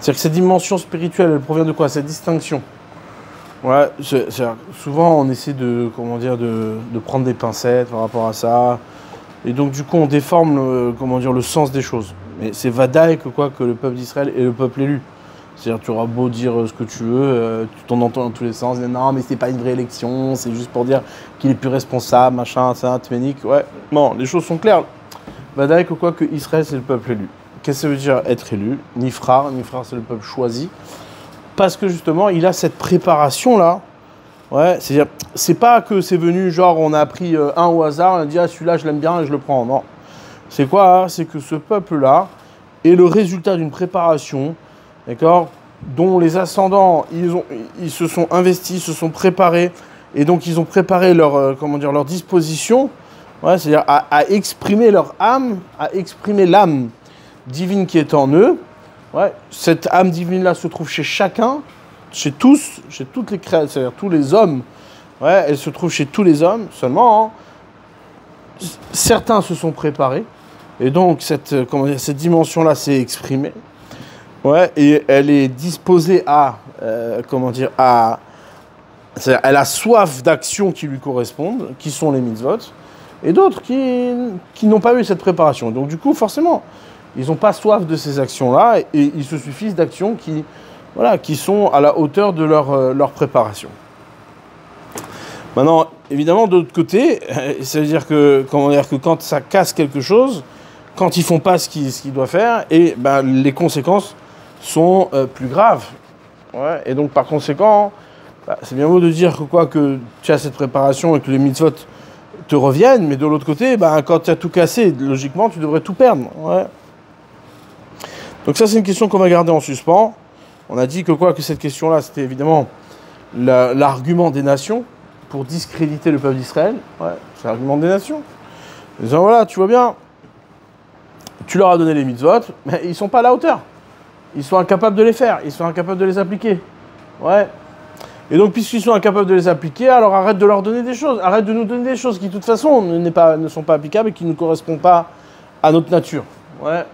C'est-à-dire que cette dimension spirituelle, elle provient de quoi? Cette distinction. Ouais, souvent on essaie de, comment dire, de prendre des pincettes par rapport à ça. Et donc du coup on déforme comment dire, le sens des choses. Mais c'est vadaï que quoi que le peuple d'Israël est le peuple élu. C'est-à-dire tu auras beau dire ce que tu veux, tu t'en entends dans tous les sens. Non mais c'est pas une vraie élection, c'est juste pour dire qu'il est plus responsable, machin, ça, tménique. Ouais, non, les choses sont claires. Vadaï que quoi que Israël c'est le peuple élu. Qu'est-ce que ça veut dire être élu? Nifrar c'est le peuple choisi. Parce que justement il a cette préparation là. Ouais, c'est-à-dire, c'est pas que c'est venu, genre, on a pris un au hasard, on a dit, ah, celui-là, je l'aime bien et je le prends. Non. C'est quoi? Hein? C'est que ce peuple-là est le résultat d'une préparation, d'accord, dont les ascendants, ils se sont investis, se sont préparés, et donc ils ont préparé leur, comment dire, leur disposition, ouais, c'est-à-dire à exprimer leur âme, à exprimer l'âme divine qui est en eux. Ouais, cette âme divine-là se trouve chez chacun, chez tous, chez toutes les créatures, c'est-à-dire tous les hommes, ouais, elle se trouve chez tous les hommes, seulement, hein, certains se sont préparés, et donc cette dimension-là s'est exprimée, ouais, et elle est disposée à, c'est-à-dire, elle a soif d'actions qui lui correspondent, qui sont les mitzvot, et d'autres qui n'ont pas eu cette préparation. Donc du coup, forcément, ils n'ont pas soif de ces actions-là, et ils se suffisent d'actions qui sont à la hauteur de leur préparation. Maintenant, évidemment, de l'autre côté, ça veut dire que, quand ça casse quelque chose, quand ils ne font pas ce qu'ils doivent faire, et ben, les conséquences sont plus graves. Ouais, et donc, par conséquent, c'est bien beau de dire que tu as cette préparation et que les mitzvot te reviennent, mais de l'autre côté, quand tu as tout cassé, logiquement, tu devrais tout perdre. Ouais. Donc ça, c'est une question qu'on va garder en suspens. On a dit que cette question-là, c'était évidemment l'argument des nations pour discréditer le peuple d'Israël. Ouais, c'est l'argument des nations. Ils disent, voilà, tu vois bien, tu leur as donné les mitzvot, mais ils ne sont pas à la hauteur. Ils sont incapables de les faire, ils sont incapables de les appliquer. Ouais. Et donc, puisqu'ils sont incapables de les appliquer, alors arrête de leur donner des choses, arrête de nous donner des choses qui, de toute façon, ne sont pas applicables et qui ne correspondent pas à notre nature. Ouais.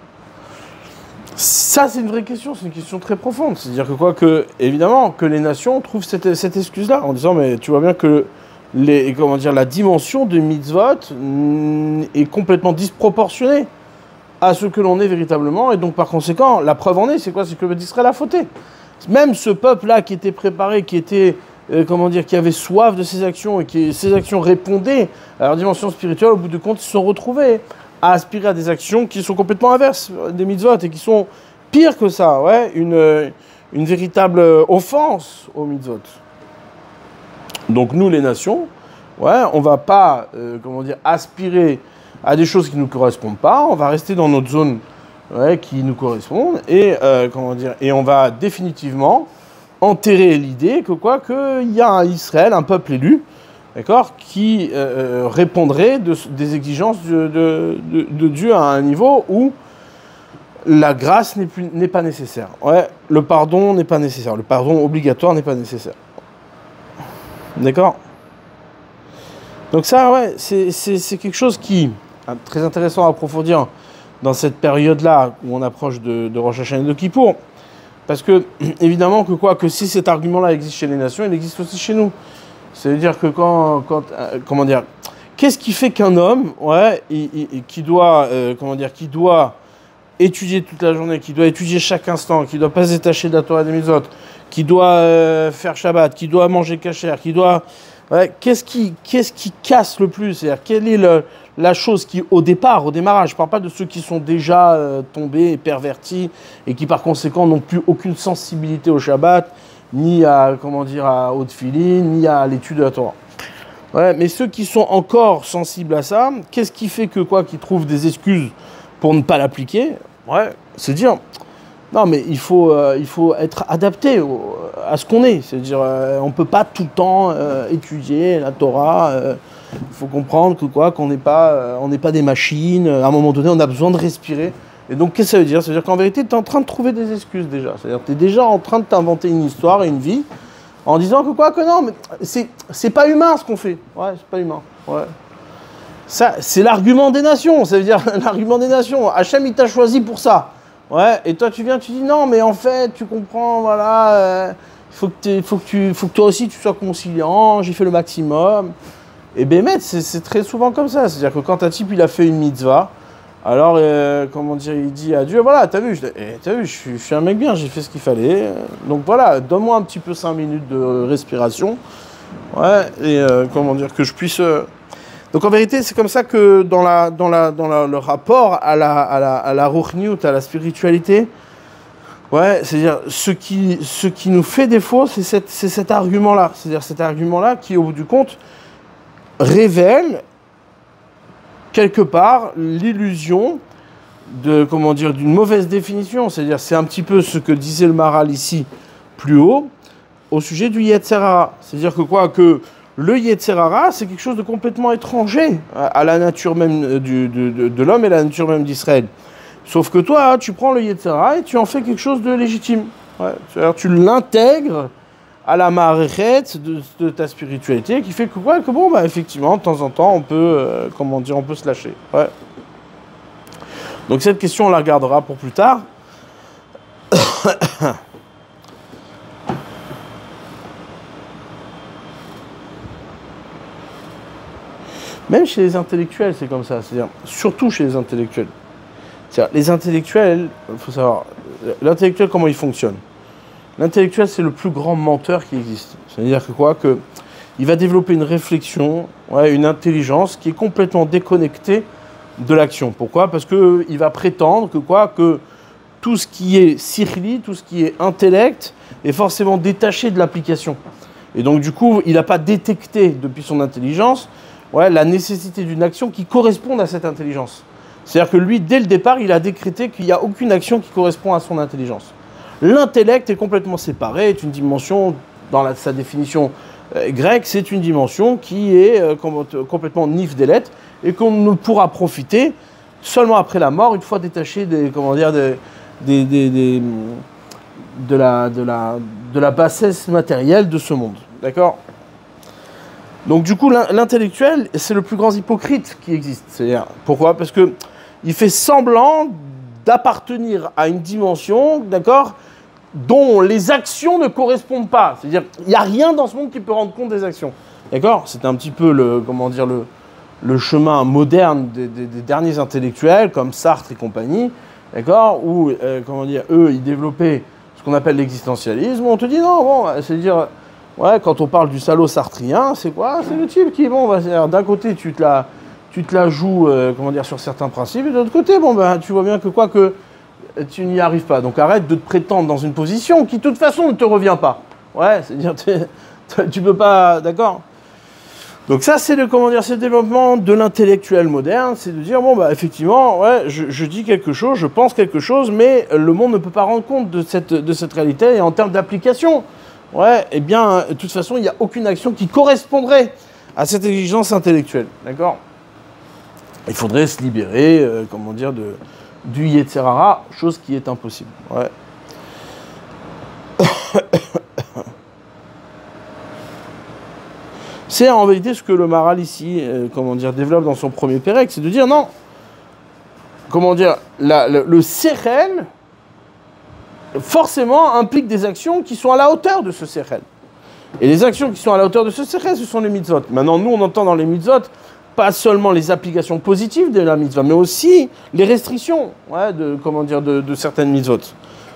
Ça, c'est une vraie question, c'est une question très profonde. C'est-à-dire évidemment, que les nations trouvent cette excuse-là, en disant, mais tu vois bien que la dimension de mitzvot est complètement disproportionnée à ce que l'on est véritablement, et donc par conséquent, la preuve en est, c'est quoi? C'est que le peuple d'Israël a fauté. Même ce peuple-là qui était préparé, qui était, qui avait soif de ses actions, et que ces actions répondaient à leur dimension spirituelle, au bout de compte, ils se sont retrouvés à aspirer à des actions qui sont complètement inverses des mitzvot et qui sont pires que ça, ouais, une véritable offense aux mitzvot. Donc nous, les nations, ouais, on va pas, aspirer à des choses qui ne nous correspondent pas, on va rester dans notre zone, ouais, qui nous correspond, et et on va définitivement enterrer l'idée qu'il y a un Israël, un peuple élu, d'accord, qui répondrait des exigences de Dieu à un niveau où la grâce n'est pas nécessaire. Ouais, le pardon n'est pas nécessaire. Le pardon obligatoire n'est pas nécessaire. D'accord? Donc ça, ouais, c'est quelque chose qui est très intéressant à approfondir dans cette période-là où on approche de Rosh Hashanah et de Kippour. Parce que, évidemment, que si cet argument-là existe chez les nations, il existe aussi chez nous. C'est-à-dire que qu'est-ce qui fait qu'un homme, ouais, qui doit étudier toute la journée, qui doit étudier chaque instant, qui doit pas se détacher de la Torah et des mitzvot, qui doit faire Shabbat, qui doit manger kasher, ouais, qu'est-ce qui casse le plus? C'est-à-dire, quelle est la chose qui, au démarrage, je parle pas de ceux qui sont déjà tombés et pervertis et qui par conséquent n'ont plus aucune sensibilité au Shabbat, ni au tefillin, ni à l'étude de la Torah. Ouais, mais ceux qui sont encore sensibles à ça, qu'est-ce qui fait qu'ils trouvent des excuses pour ne pas l'appliquer? Ouais, c'est dire, non mais il faut être adapté à ce qu'on est. C'est-à-dire, on ne peut pas tout le temps étudier la Torah. Il faut comprendre qu'on n'est pas des machines. À un moment donné, on a besoin de respirer. Et donc, qu'est-ce que ça veut dire? Ça veut dire qu'en vérité, tu es en train de trouver des excuses déjà. C'est-à-dire que tu es déjà en train de t'inventer une histoire et une vie en disant que non, mais c'est pas humain ce qu'on fait. Ouais, c'est pas humain. Ouais. Ça, c'est l'argument des nations. Ça veut dire l'argument des nations. Hachem, il t'a choisi pour ça. Ouais, et toi tu viens, tu dis non, mais en fait, tu comprends, voilà, faut que toi aussi tu sois conciliant, j'ai fait le maximum. Et Bémet, c'est très souvent comme ça. C'est-à-dire que quand un type il a fait une mitzvah, alors, comment dire, il dit à Dieu, voilà, t'as vu, je suis un mec bien, j'ai fait ce qu'il fallait. Donc voilà, donne-moi un petit peu 5 minutes de respiration. Ouais, et comment dire, que je puisse... Donc en vérité, c'est comme ça que le rapport à la ruchniut, à la spiritualité, ouais, c'est-à-dire ce qui nous fait défaut, c'est cet argument-là. C'est-à-dire cet argument-là qui, au bout du compte, révèle quelque part l'illusion de, comment dire, d'une mauvaise définition. C'est-à-dire, c'est un petit peu ce que disait le Maharal ici plus haut au sujet du Yetzer Hara. C'est-à-dire que quoi, que le Yetzer Hara, c'est quelque chose de complètement étranger à la nature même de l'homme et la nature même d'Israël. Sauf que toi, tu prends le Yetzer Hara et tu en fais quelque chose de légitime. Ouais, c'est-à-dire, tu l'intègres à la maréchet de ta spiritualité, qui fait que, ouais, que bon, bah, effectivement, de temps en temps, on peut, comment dire, on peut se lâcher. Ouais. Donc cette question, on la regardera pour plus tard. Même chez les intellectuels, c'est comme ça. C'est-à-dire, surtout chez les intellectuels. C'est-à-dire, les intellectuels, il faut savoir, l'intellectuel, comment il fonctionne. L'intellectuel, c'est le plus grand menteur qui existe. C'est-à-dire que quoi, que il va développer une réflexion, ouais, une intelligence qui est complètement déconnectée de l'action. Pourquoi? Parce que il va prétendre que quoi, que tout ce qui est sikhli, tout ce qui est intellect, est forcément détaché de l'application. Et donc du coup, il n'a pas détecté depuis son intelligence, ouais, la nécessité d'une action qui corresponde à cette intelligence. C'est-à-dire que lui, dès le départ, il a décrété qu'il n'y a aucune action qui correspond à son intelligence. L'intellect est complètement séparé, est une dimension, dans sa définition grecque, c'est une dimension qui est complètement nifdelet et qu'on ne pourra profiter seulement après la mort, une fois détaché des, comment dire, de la bassesse matérielle de ce monde. D'accord? Donc du coup, l'intellectuel, c'est le plus grand hypocrite qui existe. C'est-à-dire, pourquoi? Parce que il fait semblant d'appartenir à une dimension, d'accord, dont les actions ne correspondent pas. C'est-à-dire, il n'y a rien dans ce monde qui peut rendre compte des actions. D'accord? C'est un petit peu le, comment dire, le chemin moderne des derniers intellectuels, comme Sartre et compagnie, d'accord? Où, comment dire, eux, ils développaient ce qu'on appelle l'existentialisme. On te dit, non, bon, c'est-à-dire, ouais, quand on parle du salaud sartrien, c'est quoi? C'est le type qui, bon, d'un côté, tu te la joues, comment dire, sur certains principes, et de l'autre côté, bon, ben, tu vois bien que quoi que tu n'y arrives pas. Donc arrête de te prétendre dans une position qui, de toute façon, ne te revient pas. Ouais, c'est-à-dire, tu peux pas, d'accord? Donc ça, c'est le, comment dire, c'est le développement de l'intellectuel moderne, c'est de dire, bon, bah, effectivement, ouais, je dis quelque chose, je pense quelque chose, mais le monde ne peut pas rendre compte de cette réalité, et en termes d'application, ouais, eh bien, de toute façon, il n'y a aucune action qui correspondrait à cette exigence intellectuelle, d'accord? Il faudrait se libérer, comment dire, du Yetzer Hara, chose qui est impossible. Ouais. C'est en vérité ce que le Maharal ici, comment dire, développe dans son premier pérec, c'est de dire non, comment dire, le sechel forcément implique des actions qui sont à la hauteur de ce sechel. Et les actions qui sont à la hauteur de ce sechel, ce sont les mitzvot. Maintenant, nous, on entend dans les mitzvot pas seulement les applications positives de la mitzvah, mais aussi les restrictions, ouais, de certaines mitzvot.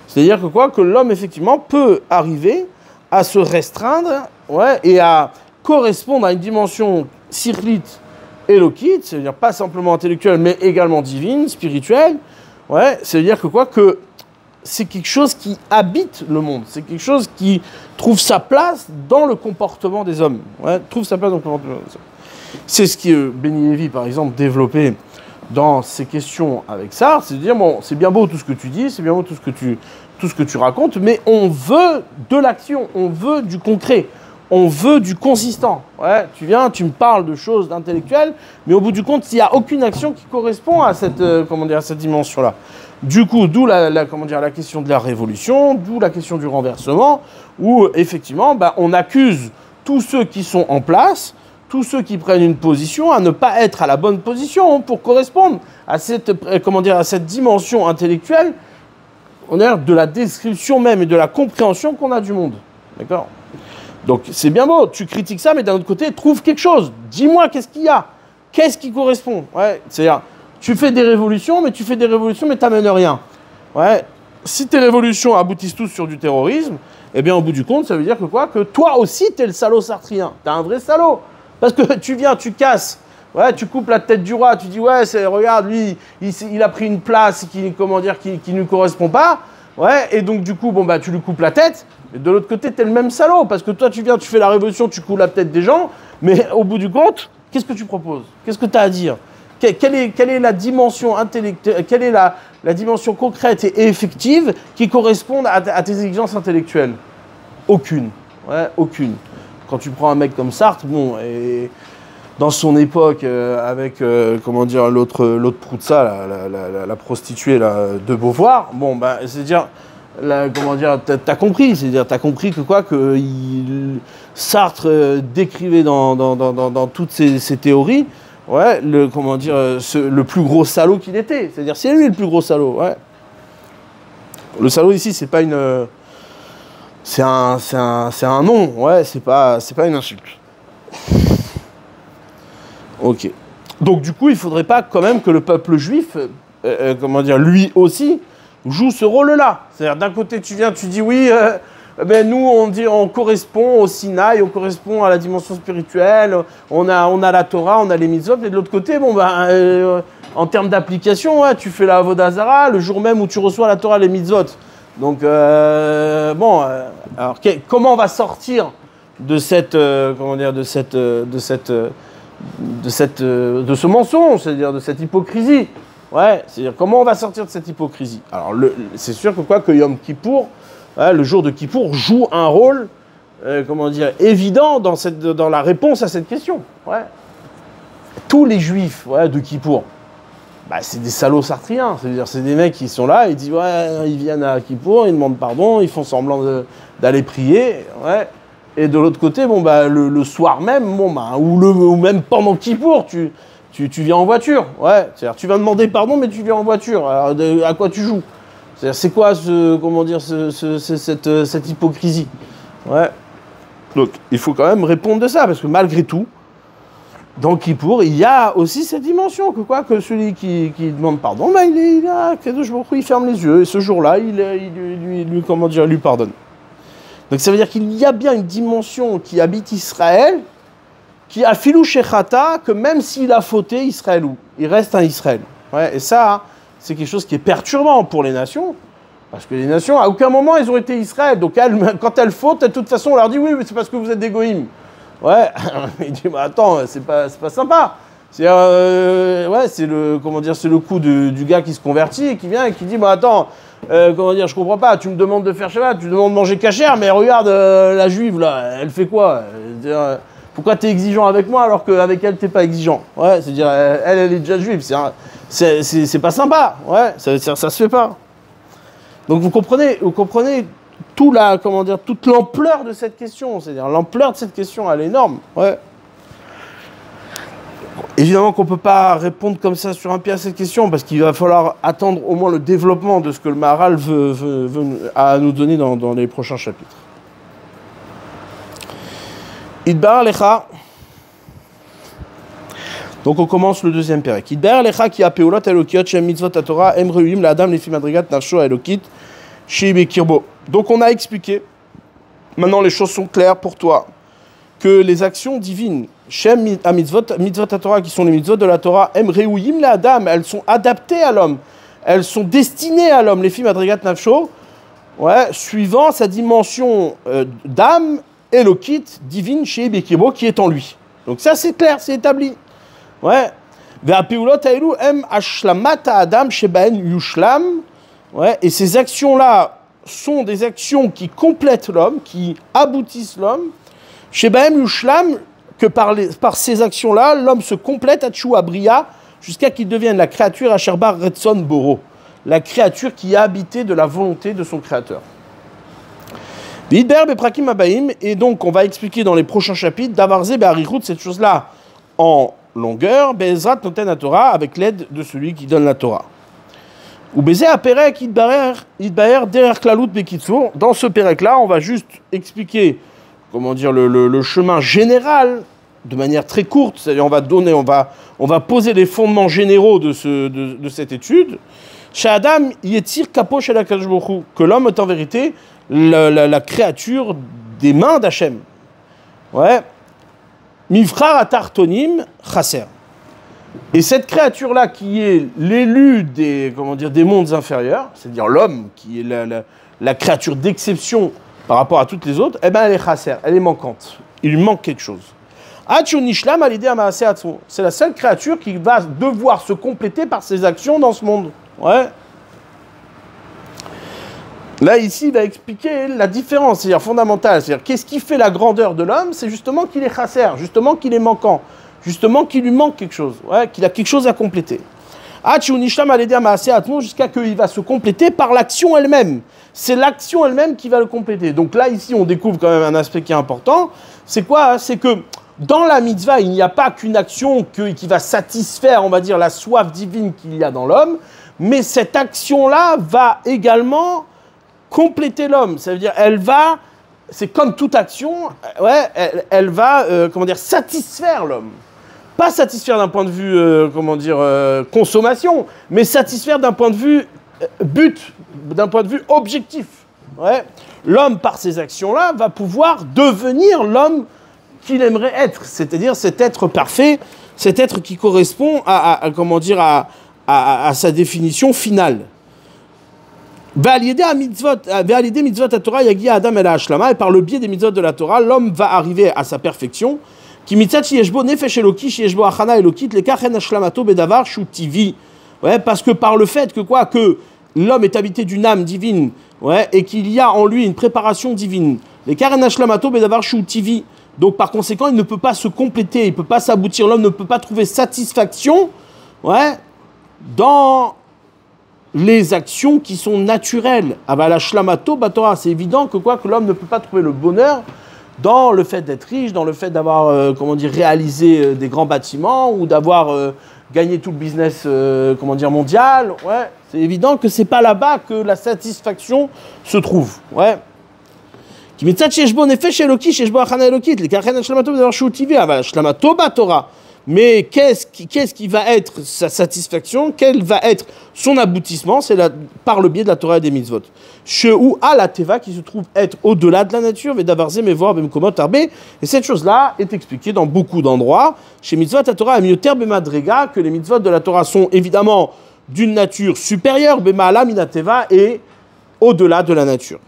C'est-à-dire que quoi, que l'homme, effectivement, peut arriver à se restreindre, ouais, et à correspondre à une dimension sirlite et lokite, c'est-à-dire pas simplement intellectuelle, mais également divine, spirituelle, ouais, c'est-à-dire que quoi, que c'est quelque chose qui habite le monde, c'est quelque chose qui trouve sa place dans le comportement des hommes, ouais, trouve sa place dans le comportement des hommes. C'est ce que Benny Lévy, par exemple, développait dans ses questions avec Sartre, c'est de dire, bon, c'est bien beau tout ce que tu dis, c'est bien beau tout ce que tu racontes, mais on veut de l'action, on veut du concret, on veut du consistant. Ouais, tu viens, tu me parles de choses intellectuelles, mais au bout du compte, il n'y a aucune action qui correspond à cette, comment dire, à cette dimension-là. Du coup, d'où comment dire, la question de la révolution, d'où la question du renversement, où effectivement, bah, on accuse tous ceux qui sont en place, tous ceux qui prennent une position, à ne pas être à la bonne position pour correspondre à cette, comment dire, à cette dimension intellectuelle on a de la description même et de la compréhension qu'on a du monde. D'accord? Donc c'est bien beau, tu critiques ça, mais d'un autre côté, trouve quelque chose. Dis-moi qu'est-ce qu'il y a, qu'est-ce qui correspond. Ouais, c'est-à-dire, tu fais des révolutions, mais tu t'amènes rien. Ouais. Si tes révolutions aboutissent tous sur du terrorisme, eh bien au bout du compte, ça veut dire que quoi? Que toi aussi, t'es le salaud sartrien. T'es un vrai salaud. Parce que tu viens, tu casses. Ouais, tu coupes la tête du roi, tu dis ouais, regarde, lui, il a pris une place qui, comment dire, qui ne correspond pas. Ouais, et donc du coup, bon bah tu lui coupes la tête. Et de l'autre côté, t'es le même salaud, parce que toi, tu viens, tu fais la révolution, tu coupes la tête des gens, mais au bout du compte, qu'est-ce que tu proposes? Qu'est-ce que tu as à dire? Quelle est la dimension intellectuelle, quelle est la dimension concrète et effective qui corresponde à tes exigences intellectuelles? Aucune. Ouais, aucune. Quand tu prends un mec comme Sartre, bon, et dans son époque, avec, comment dire, l'autre Proutsa, la prostituée là, de Beauvoir, bon, bah, c'est-à-dire, comment dire, t'as compris, c'est-à-dire, t'as compris que quoi, que Sartre décrivait dans toutes ses théories, ouais, comment dire, le plus gros salaud qu'il était, c'est-à-dire, c'est lui le plus gros salaud, ouais. Le salaud ici, c'est pas une, c'est un nom, ouais, c'est pas une insulte. Ok. Donc du coup, il faudrait pas quand même que le peuple juif, comment dire, lui aussi, joue ce rôle-là. C'est-à-dire d'un côté, tu viens, tu dis oui, ben nous on correspond au Sinaï, on correspond à la dimension spirituelle, on a la Torah, on a les mitzvot, et de l'autre côté, bon ben en termes d'application, ouais, tu fais la Avodah Zara le jour même où tu reçois la Torah, les mitzvot. Donc bon, alors comment on va sortir de cette, comment dire, de ce mensonge, c'est-à-dire de cette hypocrisie. Ouais, c'est-à-dire comment on va sortir de cette hypocrisie. Alors c'est sûr que Yom Kippour, ouais, le jour de Kippour, joue un rôle, comment dire, évident dans la réponse à cette question. Ouais. Tous les juifs, ouais, de Kippour, bah, c'est des salauds sartriens. C'est-à-dire c'est des mecs qui sont là, ils disent ouais, ils viennent à Kippour, ils demandent pardon, ils font semblant d'aller prier, ouais. Et de l'autre côté, bon bah le soir même, bon bah ou même pendant Kippour, tu viens en voiture, ouais. C'est-à-dire tu vas demander pardon, mais tu viens en voiture. Alors à quoi tu joues? C'est-à-dire c'est quoi comment dire cette hypocrisie, ouais. Donc il faut quand même répondre de ça parce que malgré tout, dans Kippour, il y a aussi cette dimension que celui qui demande pardon, bah il ferme les yeux et ce jour-là, lui comment dire, lui pardonne. Donc ça veut dire qu'il y a bien une dimension qui habite Israël, qui a filou shechata, que même s'il a fauté, Israël il reste un Israël. Ouais, et ça, c'est quelque chose qui est perturbant pour les nations, parce que les nations, à aucun moment, elles ont été Israël. Donc quand elles fautent, de toute façon, on leur dit oui, mais c'est parce que vous êtes des goïms. Ouais, il dit bah attends, c'est pas sympa. C'est ouais, c'est le coup du gars qui se convertit et qui vient et qui dit bah attends. Comment dire, je comprends pas, tu me demandes de faire Shabbat, tu me demandes de manger cachère, mais regarde la juive là, elle fait quoi? Pourquoi t'es exigeant avec moi alors qu'avec elle t'es pas exigeant? Ouais, c'est-à-dire, elle est déjà juive, c'est pas sympa, ouais, ça se fait pas. Donc vous comprenez toute l'ampleur de cette question, c'est-à-dire l'ampleur de cette question, elle est énorme, ouais. Évidemment qu'on ne peut pas répondre comme ça sur un pied à cette question, parce qu'il va falloir attendre au moins le développement de ce que le Maharal veut à nous donner dans les prochains chapitres. Idbar lecha. Donc on commence le deuxième pérek. Idbar lecha ki apeolot elokiot shem mitzvot Torah em reuim laadam lefi madrigat narsho elokit shei kirbo. Donc on a expliqué, maintenant les choses sont claires pour toi, que les actions divines, Shem mitzvot Torah, qui sont les mitzvot de la Torah, em reuyim la adam, elles sont adaptées à l'homme, elles sont destinées à l'homme, les filles madrigat nafsho, ouais, suivant sa dimension d'âme, elokit, divine, chez Bekirbo, qui est en lui. Donc ça c'est clair, c'est établi. Ouais. Ve'apeulot haelu em ashlamat adam shebaen yushlam, ouais, et ces actions-là sont des actions qui complètent l'homme, qui aboutissent l'homme. Chez Bahem Yushlam, que par ces actions-là, l'homme se complète à Tchoua Bria jusqu'à qu'il devienne la créature Asherbar Retson Boro, la créature qui a habité de la volonté de son créateur. Vidber Beprakim Abaim, et donc on va expliquer dans les prochains chapitres, Davarze Be'arichut, cette chose-là en longueur, Be'ezrat Noten la Torah, avec l'aide de celui qui donne la Torah. Ou baiser à Perek, Idbaer, derrière Klalout Bekitsour. Dans ce Perek-là, on va juste expliquer, comment dire, le chemin général, de manière très courte. C'est-à-dire, on va poser les fondements généraux de cette étude. Chez Adam, Yetzir Kapo Shel HaKadosh Baruch Hu, que l'homme est en vérité la créature des mains d'Hachem. Ouais. Mivchar Atartonim Chaser. Et cette créature-là, qui est l'élu des mondes inférieurs, c'est-à-dire l'homme, qui est la créature d'exception par rapport à toutes les autres, eh ben elle est chaser, elle est manquante. Il lui manque quelque chose. C'est la seule créature qui va devoir se compléter par ses actions dans ce monde. Ouais. Là, ici, il va expliquer la différence, c'est-à-dire fondamentale. C'est-à-dire, qu'est-ce qui fait la grandeur de l'homme? C'est justement qu'il est chaser, justement qu'il est manquant. Justement qu'il lui manque quelque chose, ouais, qu'il a quelque chose à compléter. Jusqu'à qu'il va se compléter par l'action elle-même. C'est l'action elle-même qui va le compléter. Donc là, ici, on découvre quand même un aspect qui est important. C'est quoi? C'est que dans la mitzvah, il n'y a pas qu'une action qui va satisfaire, on va dire, la soif divine qu'il y a dans l'homme, mais cette action-là va également compléter l'homme. Ça veut dire, c'est comme toute action, ouais, elle va, satisfaire l'homme. Pas satisfaire d'un point de vue, consommation, mais satisfaire d'un point de vue but, d'un point de vue objectif. Ouais. L'homme, par ces actions-là, va pouvoir devenir l'homme qu'il aimerait être, c'est-à-dire cet être parfait, cet être qui correspond à sa définition finale. Et par le biais des mitzvot de la Torah, l'homme va arriver à sa perfection. Ouais, parce que par le fait que l'homme est habité d'une âme divine, ouais, et qu'il y a en lui une préparation divine, donc par conséquent il ne peut pas se compléter, il ne peut pas s'aboutir, l'homme ne peut pas trouver satisfaction, ouais, dans les actions qui sont naturelles. C'est évident que l'homme ne peut pas trouver le bonheur dans le fait d'être riche, dans le fait d'avoir réalisé des grands bâtiments ou d'avoir gagné tout le business mondial. Ouais, c'est évident que c'est pas là-bas que la satisfaction se trouve. Ouais. Mais qu'est-ce qui va être sa satisfaction? Quel va être son aboutissement? C'est par le biais de la Torah et des mitzvot. Shehu à la teva, qui se trouve être au-delà de la nature, et cette chose-là est expliquée dans beaucoup d'endroits. Chez mitzvot la Torah amioter bemadrega, que les mitzvot de la Torah sont évidemment d'une nature supérieure, bema'ala minateva, et au-delà de la nature.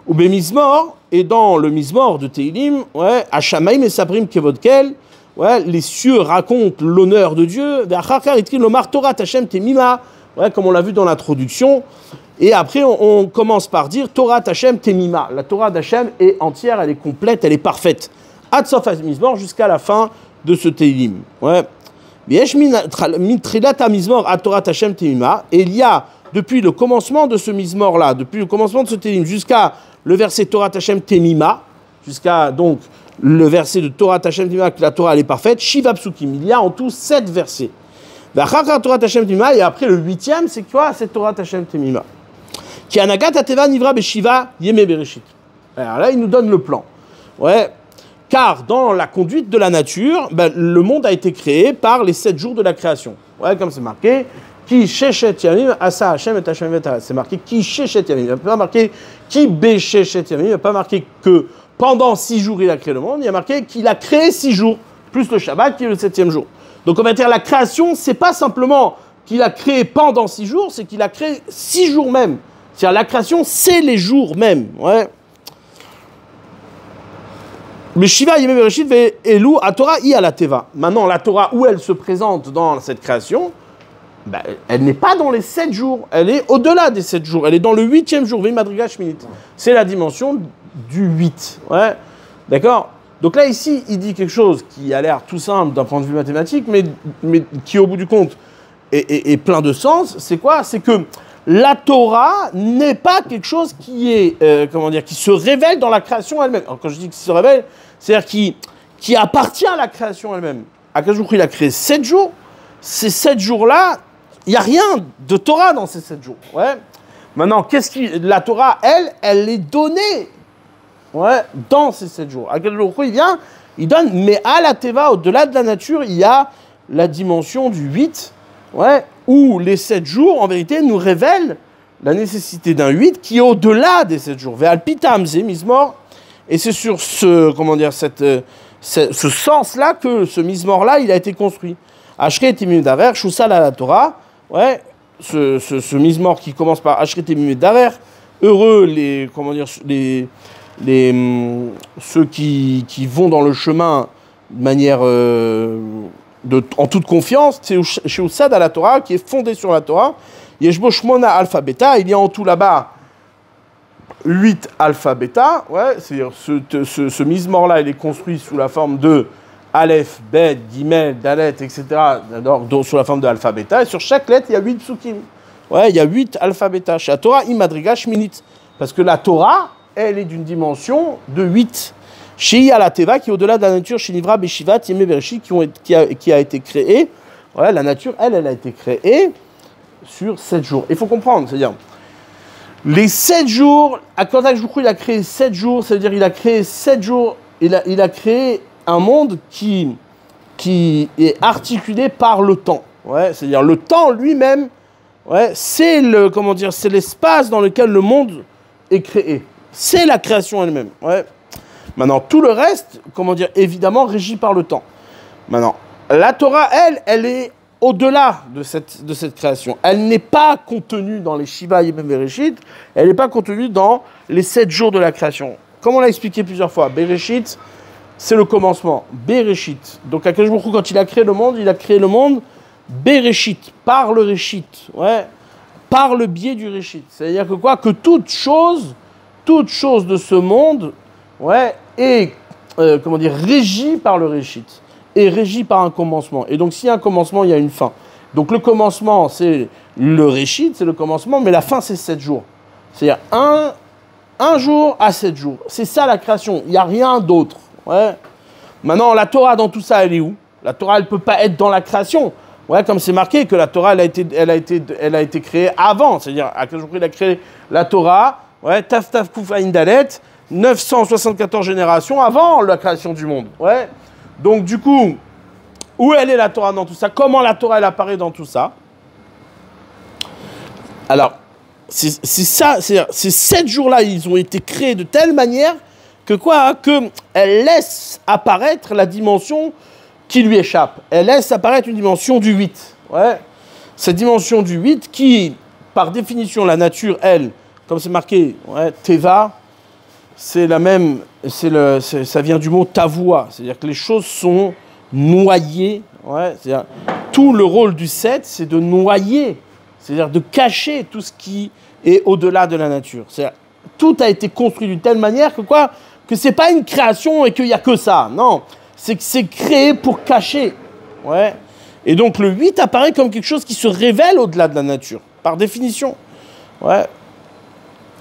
Ou bemizmor, et dans le mizmor de Teilim, ouais, Hashamaim et Sabrim kevodkel, ouais, les cieux racontent l'honneur de Dieu. Ouais, comme on l'a vu dans l'introduction. Et après, on commence par dire Torah Hashem Temima. La Torah d'Hachem est entière, elle est complète, elle est parfaite. Adsof Mizmor, jusqu'à la fin de ce Teilim. Ouais. Et il y a, depuis le commencement de ce Mizmor-là, depuis le commencement de ce Teilim, jusqu'à le verset Torah Hashem Temima, jusqu'à donc le verset de Torah Hashem Temima, que la Torah elle est parfaite, Shiva Psukim, il y a en tout 7 versets. Et après le 8e, c'est quoi? C'est Torah Hashem Temima. Qui anagat ateva nivra beshiva yeme bereshit. Alors là, il nous donne le plan. Ouais. Car dans la conduite de la nature, le monde a été créé par les 7 jours de la création. Ouais, comme c'est marqué, qui shechet yamim asa Hashem et Hashem veta. C'est marqué qui shechet yamim. Il n'y a pas marqué qui beshechet yamim. Il n'y a pas marqué que pendant 6 jours il a créé le monde. Il y a marqué qu'il a créé 6 jours plus le Shabbat qui est le 7e jour. Donc on va dire la création, c'est pas simplement qu'il a créé pendant 6 jours, c'est qu'il a créé 6 jours même. C'est-à-dire la création, c'est les jours même. Ouais. Mais Shiva Yemei Bereshit ve'elu Torah I ala teva. Maintenant, la Torah, où elle se présente dans cette création, elle n'est pas dans les 7 jours. Elle est au-delà des 7 jours. Elle est dans le 8e jour. V'madriga shminit. C'est la dimension du 8. Ouais. D'accord? Donc là, ici, il dit quelque chose qui a l'air tout simple d'un point de vue mathématique, mais qui, au bout du compte, est plein de sens. C'est quoi? C'est que la Torah n'est pas quelque chose qui est, qui se révèle dans la création elle-même. Alors, quand je dis qu'il se révèle, c'est-à-dire qui appartient à la création elle-même. Akadosh Baruch Hu, il a créé 7 jours. Ces 7 jours-là il n'y a rien de Torah dans ces 7 jours. Ouais. Maintenant, la Torah, elle est donnée, ouais, dans ces 7 jours. Akadosh Baruch Hu, il vient, il donne, mais à la Teva, au-delà de la nature, il y a la dimension du 8, ouais, où les 7 jours, en vérité, nous révèlent la nécessité d'un 8 qui est au-delà des 7 jours. Ve'al pitam ze mizmor, et c'est sur ce, comment dire, ce sens-là que ce mizmor-là, il a été construit. Ashret Timim Daver, Shusal à la Torah, ouais, ce mizmor qui commence par Ashret Timim Daver, heureux ceux qui vont dans le chemin de manière en toute confiance, c'est Shusal à la Torah qui est fondé sur la Torah. Yeshbo Shmona Alpha Beta, il y a en tout là-bas 8 Alpha Beta, ouais, c'est-à-dire ce mizmor-là, il est construit sous la forme de Aleph, Bet, Gimel, Dalet, etc., donc sous la forme de Alpha Beta, et sur chaque lettre, il y a 8 psukim. Ouais, il y a 8 Alpha Beta. Chez la Torah, Imadriga Shminit. Parce que la Torah, elle est d'une dimension de 8. Chez la Teva, qui est au-delà de la nature, chez Nivra, Beshivat, Yemé, Bereshit, qui a été créée. Ouais, la nature, elle a été créée sur 7 jours. Il faut comprendre, c'est-à-dire, les 7 jours, à Akadosh Baruch Hu, il a créé 7 jours, ça veut dire il a créé 7 jours, il a créé un monde qui est articulé par le temps. Ouais, c'est-à-dire le temps lui-même, ouais, c'est l'espace dans lequel le monde est créé. C'est la création elle-même. Ouais. Maintenant, tout le reste, évidemment, régi par le temps. Maintenant, la Torah, elle est au-delà de cette création. Elle n'est pas contenue dans les Shiva Yemem Bereshit, elle n'est pas contenue dans les 7 jours de la création. Comme on l'a expliqué plusieurs fois, Bereshit, c'est le commencement. Bereshit. Donc, Akadosh Baruch Hu, quand il a créé le monde Bereshit, par le Réchit, ouais, par le biais du Réchit. C'est-à-dire que quoi? Que toute chose de ce monde, ouais, est, régie par le Réchit, est régie par un commencement. Et donc, s'il y a un commencement, il y a une fin. Donc, le commencement, c'est le Réchit, c'est le commencement, mais la fin, c'est 7 jours. C'est-à-dire un jour à 7 jours. C'est ça la création. Il n'y a rien d'autre. Ouais. Maintenant, la Torah dans tout ça, elle est où? La Torah, elle ne peut pas être dans la création. Ouais, comme c'est marqué que la Torah, elle a été créée avant. C'est-à-dire, à quel jour il a créé la Torah, ouais, Taf Taf Kuf Ayin Dalet, 974 générations avant la création du monde. Ouais. Donc, du coup, où elle est la Torah dans tout ça? Comment la Torah, elle apparaît dans tout ça? Alors, c'est ça, c'est-à-dire, ces 7 jours-là, ils ont été créés de telle manière que elle laisse apparaître la dimension qui lui échappe. Elle laisse apparaître une dimension du 8. Ouais. Cette dimension du 8 qui, par définition, la nature, elle, comme c'est marqué, ouais, Teva, c'est la même, ça vient du mot tavoua, c'est-à-dire que les choses sont noyées. Ouais, c'est-à-dire, tout le rôle du 7, c'est de noyer, c'est-à-dire de cacher tout ce qui est au-delà de la nature. C'est-à-dire, tout a été construit d'une telle manière que c'est pas une création et qu'il n'y a que ça. Non, c'est que c'est créé pour cacher. Ouais. Et donc le 8 apparaît comme quelque chose qui se révèle au-delà de la nature, par définition. Ouais.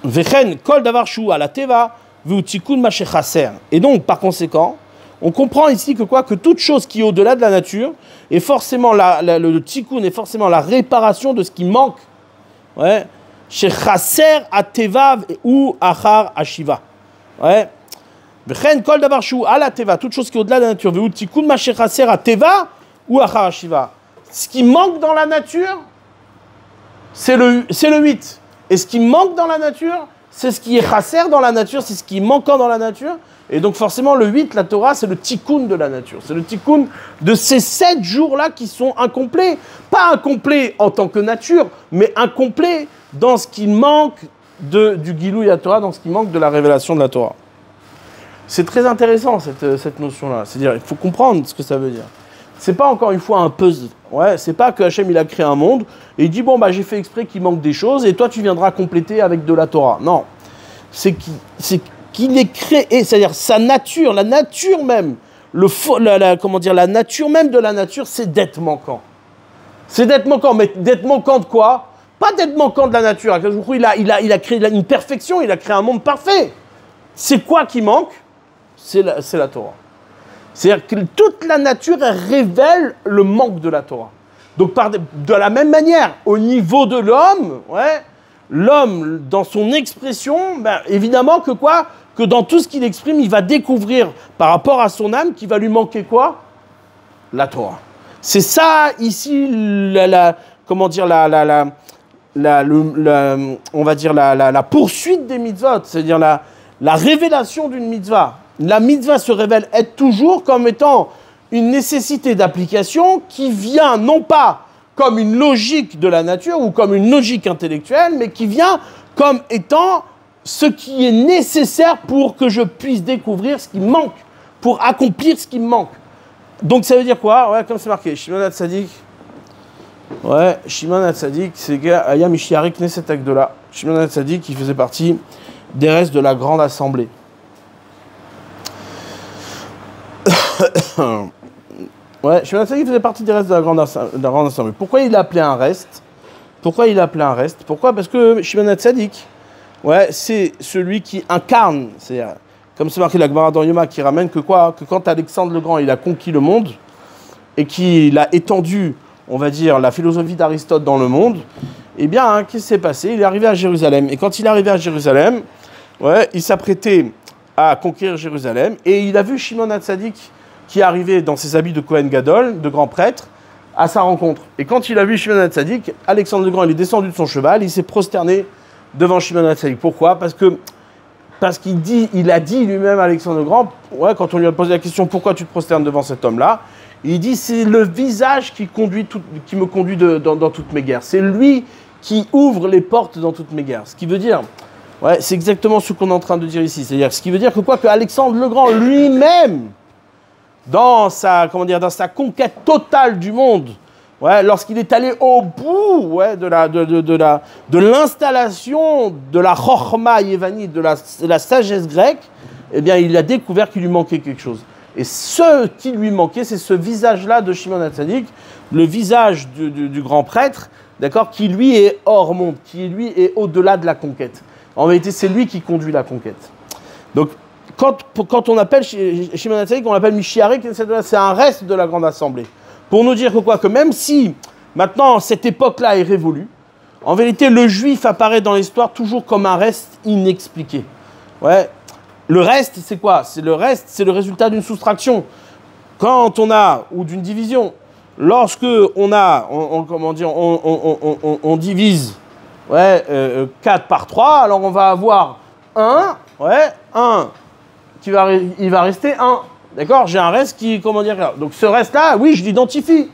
Vechen kol davar shu ala teva vu tikun machechaser. Et donc par conséquent, on comprend ici que toute chose qui est au-delà de la nature est forcément le tikkun est forcément la réparation de ce qui manque. Ouais. Chez chaser a tevav ou achar ashiva. Ouais. V'chen kol davar shu ala teva, toute chose qui est au-delà de la nature. Ve'u tikkun machechaser a teva ou achar ashiva. Ce qui manque dans la nature, c'est le 8. Et ce qui manque dans la nature, c'est ce qui est chaser dans la nature, c'est ce qui est manquant dans la nature. Et donc forcément, le 8, la Torah, c'est le tikkun de la nature. C'est le tikkun de ces 7 jours-là qui sont incomplets. Pas incomplets en tant que nature, mais incomplets dans ce qui manque du Gilui à Torah, dans ce qui manque de la révélation de la Torah. C'est très intéressant, cette notion-là. C'est-à-dire, il faut comprendre ce que ça veut dire. C'est pas encore une fois un puzzle. Ouais, c'est pas que Hachem il a créé un monde et il dit bon j'ai fait exprès qu'il manque des choses et toi tu viendras compléter avec de la Torah. Non, c'est qu'il est créé, c'est-à-dire sa nature, la nature même, la nature même de la nature, c'est d'être manquant. C'est d'être manquant, mais d'être manquant de quoi? Pas d'être manquant de la nature. Il a créé une perfection, il a créé un monde parfait. C'est quoi qui manque? C'est la Torah. C'est-à-dire que toute la nature révèle le manque de la Torah. Donc de la même manière, au niveau de l'homme, ouais, l'homme, dans son expression, ben, évidemment que quoi? Que dans tout ce qu'il exprime, il va découvrir par rapport à son âme qu'il va lui manquer quoi? La Torah. C'est ça, ici, comment dire, on va dire la poursuite des mitzvot, c'est-à-dire la révélation d'une mitzvah. La mitzvah se révèle être toujours comme étant une nécessité d'application qui vient non pas comme une logique de la nature ou comme une logique intellectuelle, mais qui vient comme étant ce qui est nécessaire pour que je puisse découvrir ce qui me manque, pour accomplir ce qui me manque. Donc ça veut dire quoi? Ouais, comme c'est marqué, Shimon HaTzadik. Ouais, Shimon HaTzadik, c'est Aya Mishiari Knesset Agdola. Shimon HaTzadik, qui faisait partie des restes de la grande assemblée. Ouais, Shimon HaTzadik faisait partie des restes de la grande assemblée. Pourquoi il l'appelait un reste? Pourquoi il l'appelait un reste? Pourquoi? Parce que Shimon HaTzadik, ouais, c'est celui qui incarne, c'est comme c'est marqué la Gemara dans Yoma, qui ramène que quoi? Que quand Alexandre le Grand, il a conquis le monde et qu'il a étendu, on va dire, la philosophie d'Aristote dans le monde, eh bien, hein, qu'est-ce qui s'est passé? Il est arrivé à Jérusalem. Et quand il est arrivé à Jérusalem, ouais, il s'apprêtait à conquérir Jérusalem et il a vu Shimon HaTzadik qui est arrivé dans ses habits de Kohen Gadol, de grand prêtre, à sa rencontre. Et quand il a vu Shimon HaTzadik, Alexandre le Grand, il est descendu de son cheval, il s'est prosterné devant Shimon HaTzadik. Pourquoi? Parce qu'il a dit lui-même, Alexandre le Grand, ouais, quand on lui a posé la question pourquoi tu te prosternes devant cet homme-là, il dit c'est le visage qui me conduit dans toutes mes guerres. C'est lui qui ouvre les portes dans toutes mes guerres. Ce qui veut dire, ouais, c'est exactement ce qu'on est en train de dire ici. C'est-à-dire, ce qui veut dire que quoi, que Alexandre le Grand lui-même, dans sa conquête totale du monde, ouais, lorsqu'il est allé au bout, ouais, de l'installation de la Chochma Yévanite, de la sagesse grecque, eh bien, il a découvert qu'il lui manquait quelque chose. Et ce qui lui manquait, c'est ce visage-là de Shimon HaTzadik, le visage du grand prêtre, d'accord, qui lui est hors monde, qui lui est au-delà de la conquête. En vérité, c'est lui qui conduit la conquête. Donc, quand on appelle Shimon HaTzadik, on l'appelle Mishiari, c'est un reste de la grande assemblée. Pour nous dire que quoi, que même si maintenant cette époque-là est révolue, en vérité, le juif apparaît dans l'histoire toujours comme un reste inexpliqué. Ouais. Le reste, c'est quoi? C'est le reste, c'est le résultat d'une soustraction. Quand on a, ou d'une division, lorsque on a, on divise, ouais, 4 par 3, alors on va avoir 1, ouais, 1, il va rester 1. D'accord? J'ai un reste qui, comment dire, donc ce reste-là, oui, je l'identifie.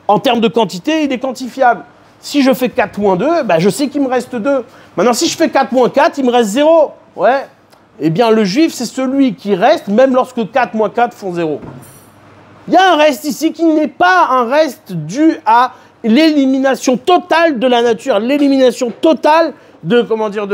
En termes de quantité, il est quantifiable. Si je fais 4 moins 2, ben je sais qu'il me reste 2. Maintenant, si je fais 4 moins 4, il me reste 0. Ouais. Eh bien, le juif, c'est celui qui reste, même lorsque 4 moins 4 font 0. Il y a un reste ici qui n'est pas un reste dû à l'élimination totale de la nature, l'élimination totale de, comment dire,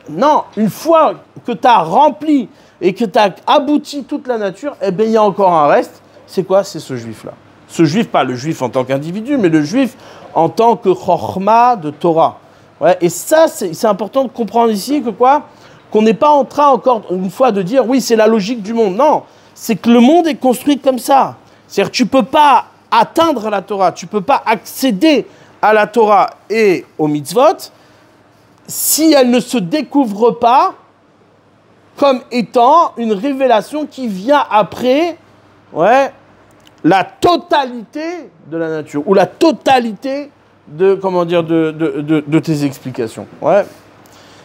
Non, une fois que tu as rempli et que tu as abouti toute la nature, eh bien, il y a encore un reste. C'est quoi? C'est ce juif-là. Ce juif, pas le juif en tant qu'individu, mais le juif en tant que chokhma de Torah. Ouais, et ça, c'est important de comprendre ici que quoi? Qu'on n'est pas en train, encore une fois, de dire, oui, c'est la logique du monde. Non, c'est que le monde est construit comme ça. C'est-à-dire que tu ne peux pas atteindre la Torah, tu ne peux pas accéder à la Torah et aux mitzvot si elle ne se découvre pas comme étant une révélation qui vient après, ouais, la totalité de la nature, ou la totalité de, comment dire, de tes explications. Ouais.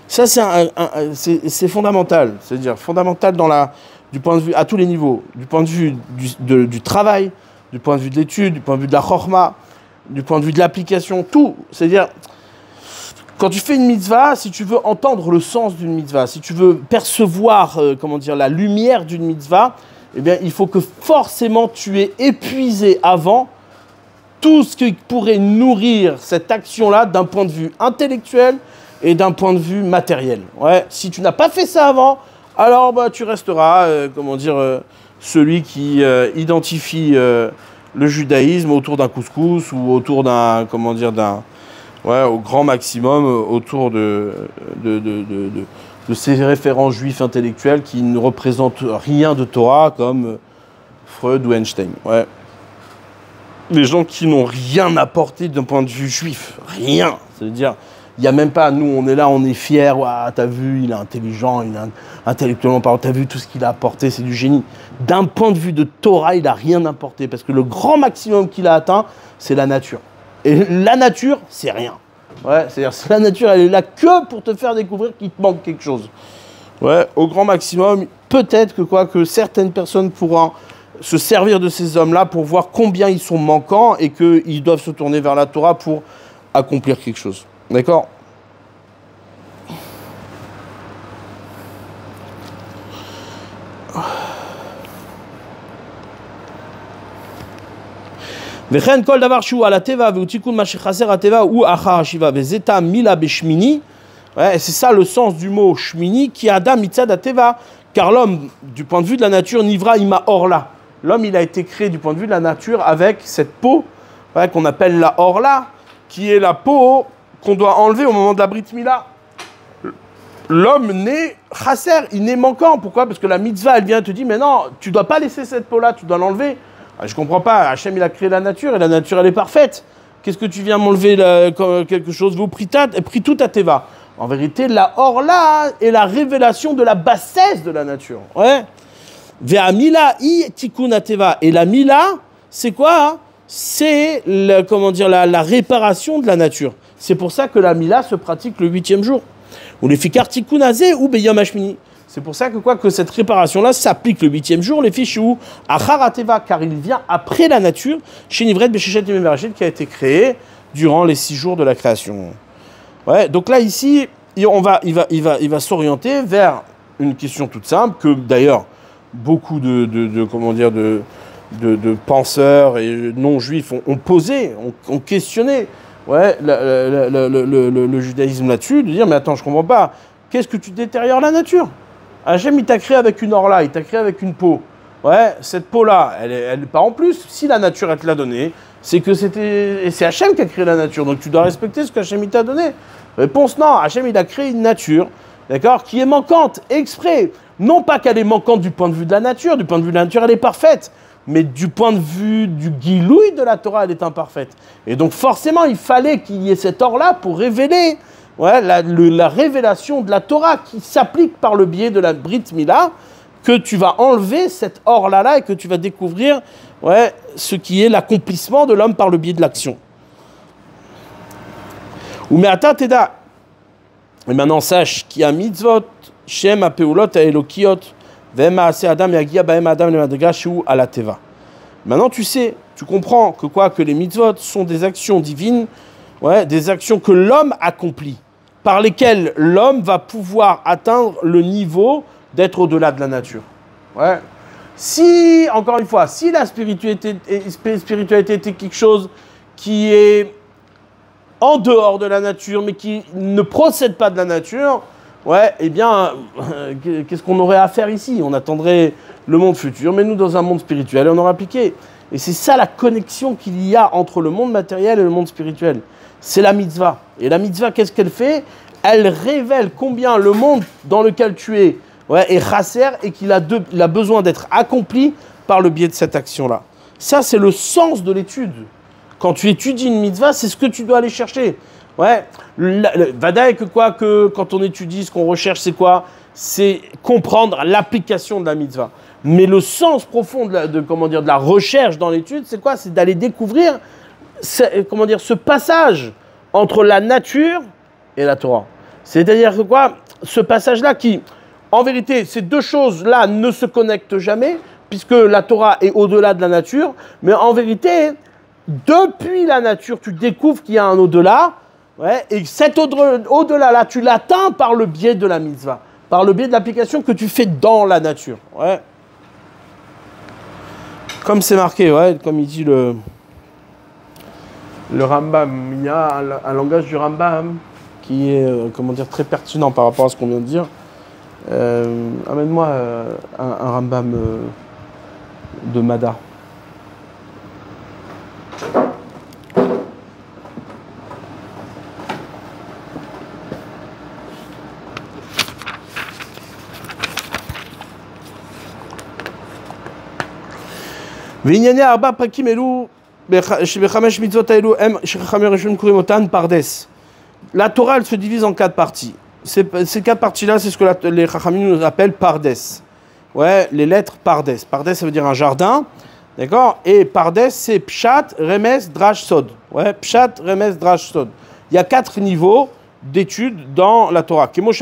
Ça, c'est fondamental. C'est-à-dire fondamental du point de vue, à tous les niveaux. Du point de vue du travail, du point de vue de l'étude, du point de vue de la chorma, du point de vue de l'application, tout. C'est-à-dire, quand tu fais une mitzvah, si tu veux entendre le sens d'une mitzvah, si tu veux percevoir, comment dire, la lumière d'une mitzvah, eh bien, il faut que forcément tu aies épuisé avant tout ce qui pourrait nourrir cette action-là d'un point de vue intellectuel et d'un point de vue matériel. Ouais. Si tu n'as pas fait ça avant, alors bah, tu resteras, celui qui identifie le judaïsme autour d'un couscous ou autour d'un, au grand maximum, autour de ces référents juifs intellectuels qui ne représentent rien de Torah comme Freud ou Einstein. Ouais. les gens qui n'ont rien apporté d'un point de vue juif. Rien. C'est-à-dire, il n'y a même pas, nous, on est là, on est fiers. Ouah, t'as vu, il est intelligent, il est intellectuellement parlant. T'as vu tout ce qu'il a apporté, c'est du génie. D'un point de vue de Torah, il n'a rien apporté. Parce que le grand maximum qu'il a atteint, c'est la nature. Et la nature, c'est rien. Ouais, c'est-à-dire, la nature, elle est là que pour te faire découvrir qu'il te manque quelque chose. Ouais, au grand maximum, peut-être que certaines personnes pourront se servir de ces hommes-là pour voir combien ils sont manquants et qu'ils doivent se tourner vers la Torah pour accomplir quelque chose. D'accord ? וכן כל דבר שהוא על הטבע והוא תיקון מה שחסר הטבע הוא אחר השיבה וזeta mila beshmini. Ouais, c'est ça le sens du mot shmini qui adam mitzad ateva, car l'homme du point de vue de la nature nivra ima orla. L'homme il a été créé du point de vue de la nature avec cette peau, ouais, qu'on appelle la orla, qui est la peau qu'on doit enlever au moment de la brit mila. L'homme naît chasser, il naît manquant. Pourquoi ? Parce que la mitzvah elle vient te dire mais non, tu dois pas laisser cette peau là, tu dois l'enlever. Je comprends pas, Hachem il a créé la nature et la nature elle est parfaite. Qu'est-ce que tu viens m'enlever quelque chose ? Vous pris tout à teva. En vérité, la orla est la révélation de la bassesse de la nature. Ouais. Ve'a mila i tikkun ateva. Et la mila, c'est quoi ? C'est la réparation de la nature. C'est pour ça que la mila se pratique le 8e jour. Ou les fikar tikkun azeh ou beyom hashmini. C'est pour ça que cette réparation-là s'applique le 8e jour, les fiches ou achar ateva, car il vient après la nature, chez Nivret Beshechet Yemim Bereshit, qui a été créé durant les 6 jours de la création. Ouais, donc là, ici, il va s'orienter vers une question toute simple, que d'ailleurs, beaucoup de penseurs et non-juifs ont posé, ont questionné ouais, le judaïsme là-dessus, de dire, mais attends, je comprends pas, qu'est-ce que tu détériores la nature ? Hachem, il t'a créé avec une orla, il t'a créé avec une peau. Ouais, cette peau-là, elle n'est pas en plus. Si la nature, elle te l'a donnée, c'est que c'est Hachem qui a créé la nature. Donc tu dois respecter ce qu'Hachem, il t'a donné. Réponse non, Hachem, il a créé une nature, d'accord, qui est manquante, exprès. Non pas qu'elle est manquante du point de vue de la nature, du point de vue de la nature, elle est parfaite. Mais du point de vue du guilouille de la Torah, elle est imparfaite. Et donc forcément, il fallait qu'il y ait cette or-là pour révéler ouais, la révélation de la Torah qui s'applique par le biais de la Brit Mila, que tu vas enlever cette or-là et que tu vas découvrir ouais, ce qui est l'accomplissement de l'homme par le biais de l'action. Ou me'ata teda. Et maintenant sache qu'il y a mitzvot, shem apeulot aelokiot, ve'em ha'aseh adam yagia ba'em adam lemadriga shehu ala teva. Maintenant tu sais, tu comprends que les mitzvot sont des actions divines, ouais, des actions que l'homme accomplit, par lesquelles l'homme va pouvoir atteindre le niveau d'être au-delà de la nature. Ouais. Si, encore une fois, si la spiritualité était quelque chose qui est en dehors de la nature, mais qui ne procède pas de la nature, ouais, eh bien, qu'est-ce qu'on aurait à faire ici ? On attendrait le monde futur, mais nous, dans un monde spirituel, on aura appliqué. Et c'est ça la connexion qu'il y a entre le monde matériel et le monde spirituel. C'est la mitzvah. Et la mitzvah, qu'est-ce qu'elle fait ? Elle révèle combien le monde dans lequel tu es ouais, est chasser et qu'il a besoin d'être accompli par le biais de cette action-là. Ça, c'est le sens de l'étude. Quand tu étudies une mitzvah, c'est ce que tu dois aller chercher. Ouais. Vadaï que quand on étudie, ce qu'on recherche, c'est quoi ? C'est comprendre l'application de la mitzvah. Mais le sens profond de la recherche dans l'étude, c'est quoi ? C'est d'aller découvrir ce passage entre la nature et la Torah. C'est-à-dire que ce passage-là qui, en vérité, ces deux choses-là ne se connectent jamais, puisque la Torah est au-delà de la nature, mais en vérité, depuis la nature, tu découvres qu'il y a un au-delà, ouais, et cet au-delà-là, tu l'atteins par le biais de la mitzvah, par le biais de l'application que tu fais dans la nature. Ouais. Comme c'est marqué, ouais, comme il dit le Rambam, il y a un langage du Rambam qui est, très pertinent par rapport à ce qu'on vient de dire. Amène-moi un Rambam de Mada. Vinyane arba prakim elu La Torah, elle se divise en 4 parties. Ces 4 parties-là, c'est ce que les Chachamim nous appellent Pardes. Ouais, les lettres Pardes. Pardes, ça veut dire un jardin. D'accord? Et Pardes, c'est Pshat, Remes, Drash, Sod. Ouais, Pshat, Remes, Drash, Sod. Il y a 4 niveaux d'études dans la Torah. Comme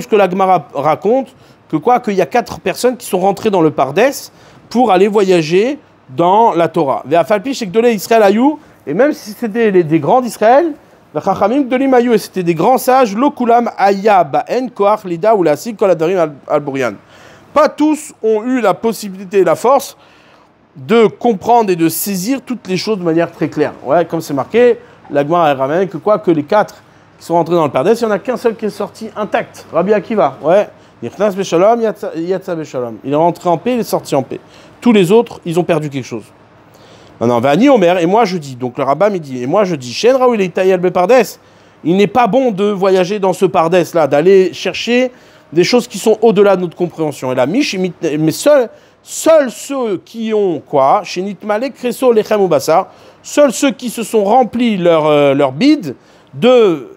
ce que la Gemara raconte, qu'il y a 4 personnes qui sont rentrées dans le Pardes pour aller voyager dans la Torah. Et même si c'était des grands d'Israël, et c'était des grands sages, pas tous ont eu la possibilité et la force de comprendre et de saisir toutes les choses de manière très claire. Ouais, comme c'est marqué, la Gemara ramène que les 4 qui sont rentrés dans le Pardes, il n'y en a qu'un seul qui est sorti intact, Rabbi Akiva. Ouais. Il est rentré en paix, il est sorti en paix. Tous les autres, ils ont perdu quelque chose. Maintenant, Vani Omer, et moi je dis, donc le rabbin me dit, et moi je dis, Shen Raoul Itayel Bepardes, il n'est pas bon de voyager dans ce Pardes là, d'aller chercher des choses qui sont au-delà de notre compréhension. Et là, mais seuls ceux qui ont quoi, chez Nitmale Kreso Lechem ou Bassar, seuls ceux qui se sont remplis leur bide de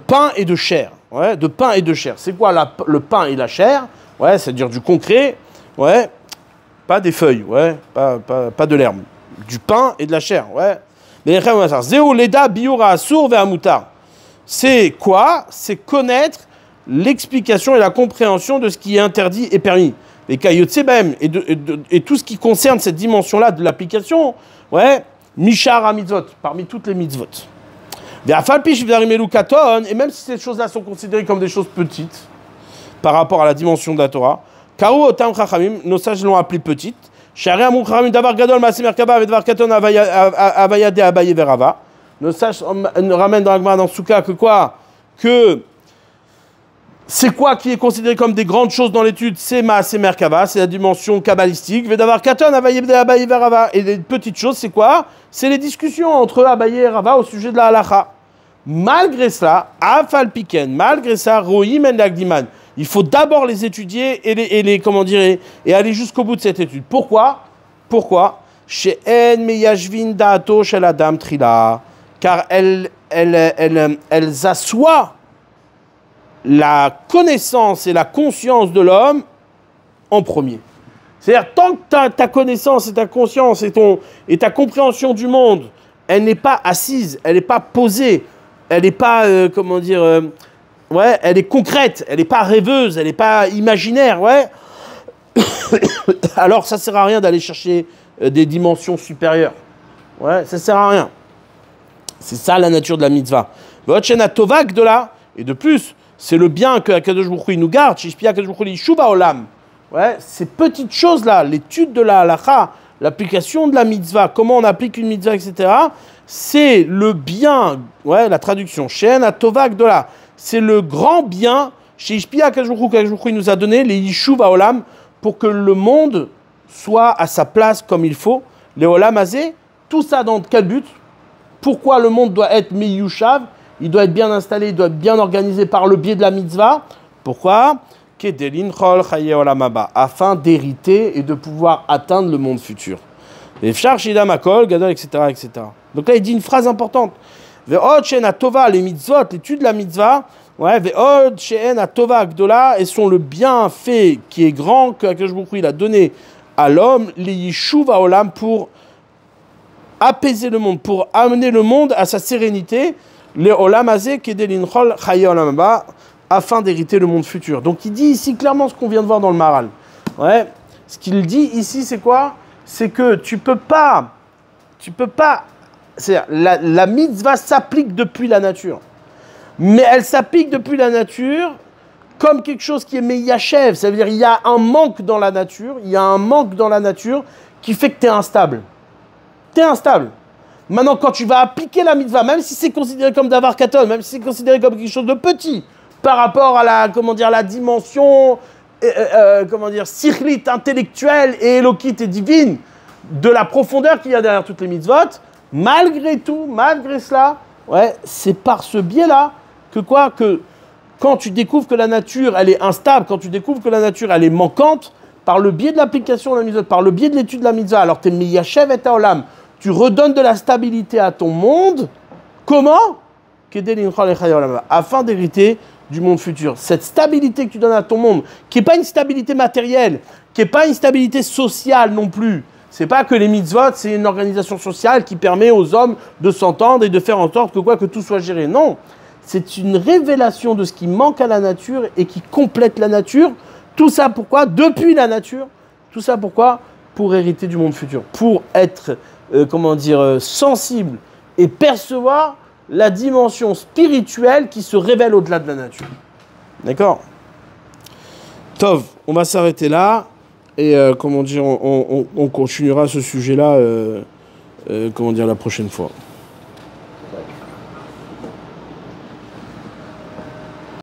pain et de chair. Ouais, de pain et de chair. C'est quoi le pain et la chair? Ouais, c'est-à-dire du concret. Ouais, pas des feuilles. Ouais, pas de l'herbe. Du pain et de la chair. Ouais. C'est quoi? C'est connaître l'explication et la compréhension de ce qui est interdit et permis. Et tout ce qui concerne cette dimension-là de l'application, ouais, Mishar à mitzvot, parmi toutes les mitzvot. Et même si ces choses-là sont considérées comme des choses petites par rapport à la dimension de la Torah, nos sages l'ont appelée petite. Nos sages nous ramènent dans la Gemara dans Souka que quoi? Que c'est quoi qui est considéré comme des grandes choses dans l'étude? C'est Maaseh Merkava, c'est la dimension kabbalistique. Et les petites choses, c'est quoi? C'est les discussions entre Abaye et Rava au sujet de la halacha. Malgré cela, Afal Piken, malgré ça, Rohim en Lagdiman, il faut d'abord les étudier et les comment dire, et aller jusqu'au bout de cette étude. Pourquoi? Chez En Meyashvin Daato Shel Adam Trila, car elles assoient la connaissance et la conscience de l'homme en premier. C'est-à-dire, tant que ta connaissance et ta conscience et ta compréhension du monde, elle n'est pas assise, elle n'est pas posée, elle n'est pas, ouais, elle est concrète, elle n'est pas rêveuse, elle n'est pas imaginaire, ouais. Alors, ça ne sert à rien d'aller chercher des dimensions supérieures. Ouais, ça ne sert à rien. C'est ça la nature de la mitzvah. Et de plus, c'est le bien que Akadosh Baruch Hu nous garde. Ouais, ces petites choses-là, l'étude de la halakha, l'application de la mitzvah, comment on applique une mitzvah, etc., c'est le bien, ouais, la traduction, Shen Atovak de là, c'est le grand bien, chez Ishpia Akadosh Baruch Hu nous a donné les Yishuv Haolam pour que le monde soit à sa place comme il faut. Les Olam Hazé, tout ça dans quel but? Pourquoi le monde doit être Meyushav? Il doit être bien installé, il doit être bien organisé par le biais de la mitzvah. Pourquoi? Afin d'hériter et de pouvoir atteindre le monde futur. Etc., etc. Donc là, il dit une phrase importante. Les mitzvot, l'étude de la mitzvah, ouais, et sont le bienfait qui est grand que Akadosh Baruch Hu il a donné à l'homme, les yishuv haolam, pour apaiser le monde, pour amener le monde à sa sérénité, les olam hazé kedelinchol chaye olam haba, afin d'hériter le monde futur. Donc il dit ici clairement ce qu'on vient de voir dans le Maharal. Ouais, ce qu'il dit ici, c'est quoi? C'est que tu peux pas, c'est-à-dire la mitzvah s'applique depuis la nature, mais elle s'applique depuis la nature comme quelque chose qui est meyachev, ça veut dire il y a un manque dans la nature, qui fait que tu es instable. Tu es instable. Maintenant, quand tu vas appliquer la mitzvah, même si c'est considéré comme davar katon, même si c'est considéré comme quelque chose de petit, par rapport à la dimension, sikhlit, intellectuelle et élokite et divine, de la profondeur qu'il y a derrière toutes les mitzvot, malgré tout, malgré cela, ouais, c'est par ce biais-là que quand tu découvres que la nature, elle est instable, quand tu découvres que la nature, elle est manquante, par le biais de l'application de la mitzvah, par le biais de l'étude de la mitzvah, alors t'es miyachev et haolam, tu redonnes de la stabilité à ton monde. Comment? Afin d'hériter du monde futur. Cette stabilité que tu donnes à ton monde, qui n'est pas une stabilité matérielle, qui n'est pas une stabilité sociale non plus. C'est pas que les mitzvot, c'est une organisation sociale qui permet aux hommes de s'entendre et de faire en sorte que tout soit géré. Non, c'est une révélation de ce qui manque à la nature et qui complète la nature. Tout ça pourquoi? Depuis la nature. Tout ça pourquoi? Pour hériter du monde futur. Pour être, sensible et percevoir la dimension spirituelle qui se révèle au-delà de la nature. D'accord? Tov, on va s'arrêter là et on continuera ce sujet-là la prochaine fois.